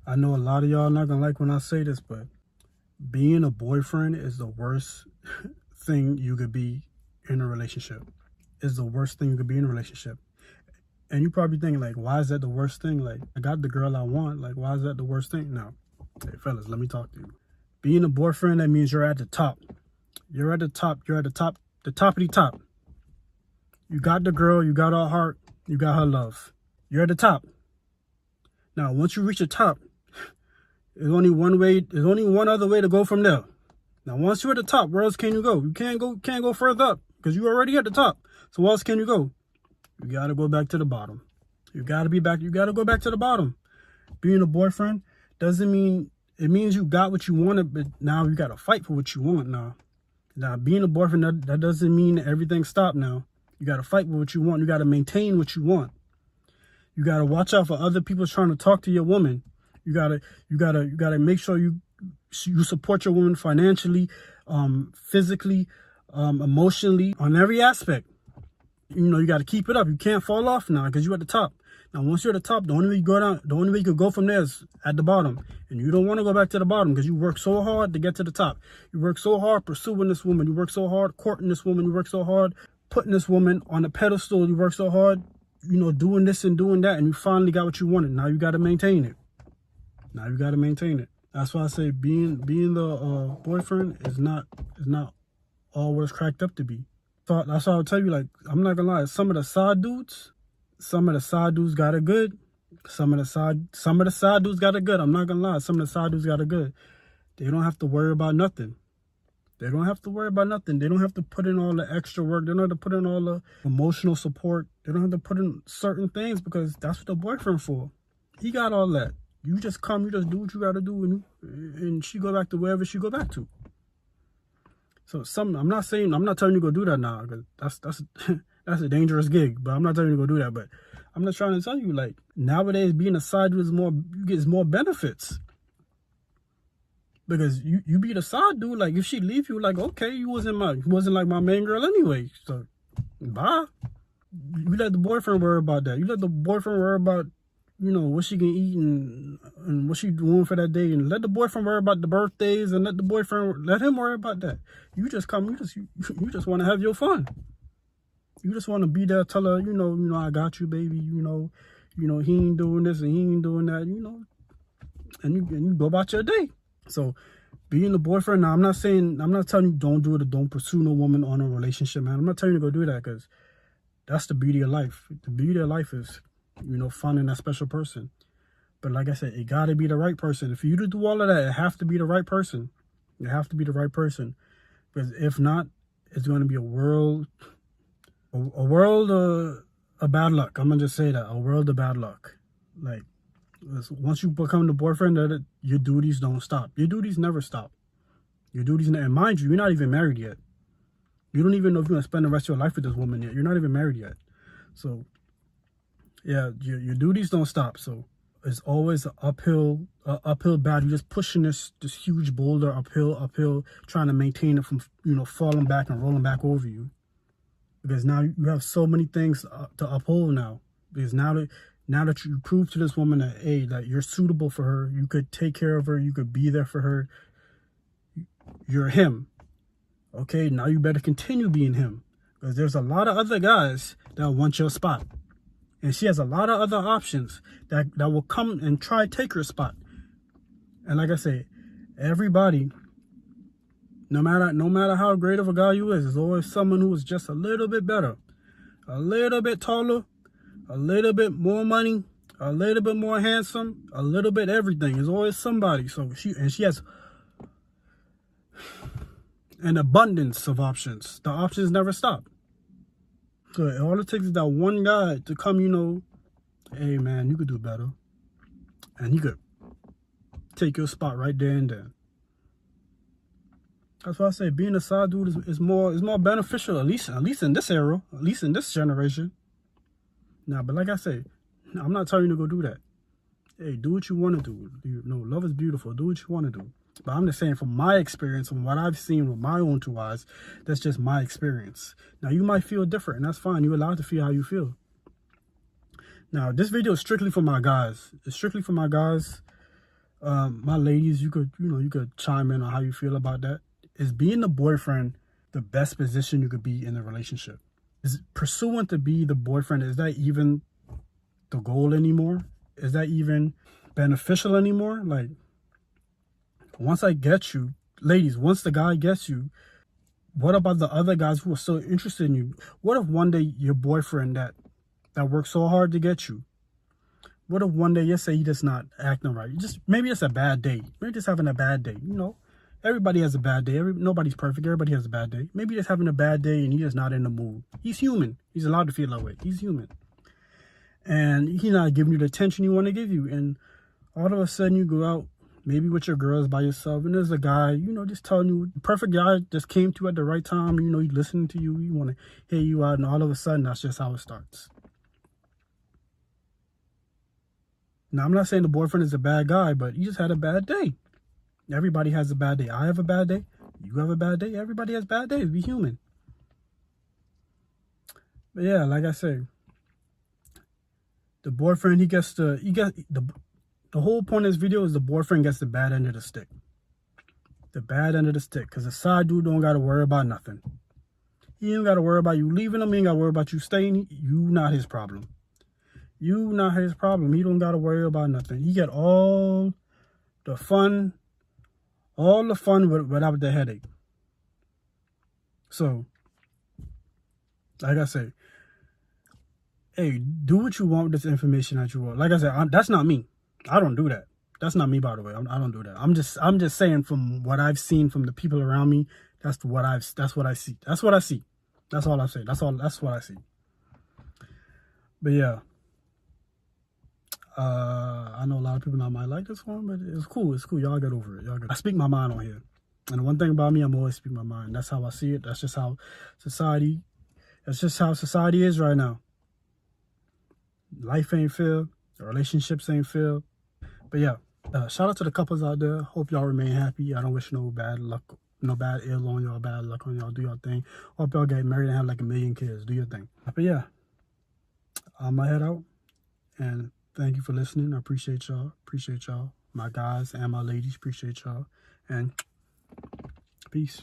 I know a lot of y'all not gonna like when I say this, but being a boyfriend is the worst thing you could be in a relationship. Is the worst thing you could be in a relationship. And you probably thinking like, why is that the worst thing? Like, I got the girl I want. Like, why is that the worst thing? No. Hey, fellas, let me talk to you. Being a boyfriend, that means you're at the top. You're at the top. You're at the top of the top. You got the girl. You got her heart. You got her love. You're at the top. Now, once you reach the top, there's only one way. There's only one other way to go from there. Now, once you're at the top, where else can you go? You can't go further up because you're already at the top. So where else can you go? You gotta go back to the bottom. You gotta go back to the bottom. Being a boyfriend doesn't mean, it means you got what you wanted, but now you gotta fight for what you want now. Now, being a boyfriend, that doesn't mean everything stopped now. You gotta fight for what you want. You gotta maintain what you want. You gotta watch out for other people trying to talk to your woman. You gotta make sure you support your woman financially, physically, emotionally, on every aspect. You know, you got to keep it up. You can't fall off now because you're at the top. Now, once you're at the top, the only way you go down, the only way you can go from there is at the bottom. And you don't want to go back to the bottom because you work so hard to get to the top. You work so hard pursuing this woman. You work so hard courting this woman. You work so hard putting this woman on a pedestal. You work so hard, you know, doing this and doing that. And you finally got what you wanted. Now you got to maintain it. That's why I say being the boyfriend is not all what it's cracked up to be. So that's why I'll tell you, like, I'm not gonna lie, some of the side dudes got it good. Some of the side dudes got it good. I'm not gonna lie, some of the side dudes got it good. They don't have to worry about nothing. They don't have to put in all the extra work. They don't have to put in all the emotional support. They don't have to put in certain things because that's what the boyfriend for. He got all that. You just come, you just do what you gotta do, and she go back to wherever she go back to. So I'm not telling you to go do that now, because that's a dangerous gig. But I'm not telling you to go do that. But I'm just trying to tell you, like, nowadays being a side dude you get more benefits. Because you be the side dude, like if she leave you, like, okay, you wasn't like my main girl anyway. So bye. You let the boyfriend worry about that. You let the boyfriend worry about, you know, what she can eat and what she doing for that day, and let the boyfriend worry about the birthdays, and let him worry about that. You just come, you just want to have your fun. You just want to be there, tell her, you know, I got you, baby. You know, he ain't doing this and he ain't doing that, you know, and you go about your day. So being the boyfriend, now I'm not telling you don't do it or don't pursue no woman on a relationship, man. I'm not telling you to go do that, because that's the beauty of life. The beauty of life is, you know, finding that special person. But like I said, it got to be the right person. If you to do all of that, it have to be the right person. It have to be the right person. Because if not, it's going to be a world of bad luck. I'm going to just say that. A world of bad luck. Like, once you become the boyfriend, your duties don't stop. Your duties never stop. And mind you, you're not even married yet. You don't even know if you're going to spend the rest of your life with this woman yet. You're not even married yet. So yeah, your duties don't stop. So it's always an uphill battle. You're just pushing this huge boulder uphill, trying to maintain it from, you know, falling back and rolling back over you. Because now you have so many things to uphold now. Because now that you prove to this woman that, hey, that you're suitable for her, you could take care of her, you could be there for her. You're him. Okay, now you better continue being him. Because there's a lot of other guys that want your spot. And she has a lot of other options that will come and try to take her spot. And like I say, everybody, no matter how great of a guy you is, there's always someone who is just a little bit better, a little bit taller, a little bit more money, a little bit more handsome, a little bit everything. There's always somebody. So she has an abundance of options. The options never stop. So all it takes is that one guy to come, you know, hey man, you could do better. And he could take your spot right there and then. That's why I say being a side dude is more beneficial, at least in this era, at least in this generation. Now, but like I say, I'm not telling you to go do that. Hey, do what you want to do. You know, love is beautiful. Do what you want to do. But I'm just saying, from my experience, from what I've seen with my own two eyes, that's just my experience. Now, you might feel different, and that's fine. You're allowed to feel how you feel. Now, this video is strictly for my guys. It's strictly for my guys. My ladies, you could chime in on how you feel about that. Is being the boyfriend the best position you could be in a relationship? Is pursuing to be the boyfriend, is that even the goal anymore? Is that even beneficial anymore? Like, once I get you, ladies, once the guy gets you, what about the other guys who are still interested in you? What if one day your boyfriend that worked so hard to get you, what if one day you say he just not acting right? Maybe it's a bad day. Maybe just having a bad day. Everybody has a bad day. Nobody's perfect. Everybody has a bad day. Maybe just having a bad day and he's just not in the mood. He's human. He's allowed to feel that way. He's human. And he's not giving you the attention you want to give you. And all of a sudden you go out, maybe with your girls by yourself, and there's a guy, just telling you, the perfect guy just came to you at the right time. He's listening to you. He want to hear you out. And all of a sudden, that's just how it starts. Now, I'm not saying the boyfriend is a bad guy, but he just had a bad day. Everybody has a bad day. I have a bad day. You have a bad day. Everybody has bad days. Be human. But yeah, like I say, the boyfriend, the whole point of this video is the boyfriend gets the bad end of the stick. The bad end of the stick. Because the side dude don't got to worry about nothing. He ain't got to worry about you leaving him. He ain't got to worry about you staying. You not his problem. You not his problem. He don't got to worry about nothing. He get all the fun without the headache. So, like I say, hey, do what you want with this information that you want. Like I said, that's not me. I don't do that. That's not me, by the way. I don't do that. I'm just saying, from what I've seen from the people around me, that's what I see. That's what I see. That's all I say. That's what I see. But yeah. I know a lot of people not might like this one, but it's cool. It's cool. Y'all get over it. I speak my mind on here. And the one thing about me, I'm always speaking my mind. That's how I see it. That's just how society is right now. Life ain't fair. The relationships ain't fair. But yeah, shout out to the couples out there. Hope y'all remain happy. I don't wish no bad luck, no bad ill on y'all, bad luck on y'all. Do your thing. Hope y'all get married and have like 1 million kids. Do your thing. But yeah, I'm gonna head out. And thank you for listening. I appreciate y'all. Appreciate y'all. My guys and my ladies, appreciate y'all. And peace.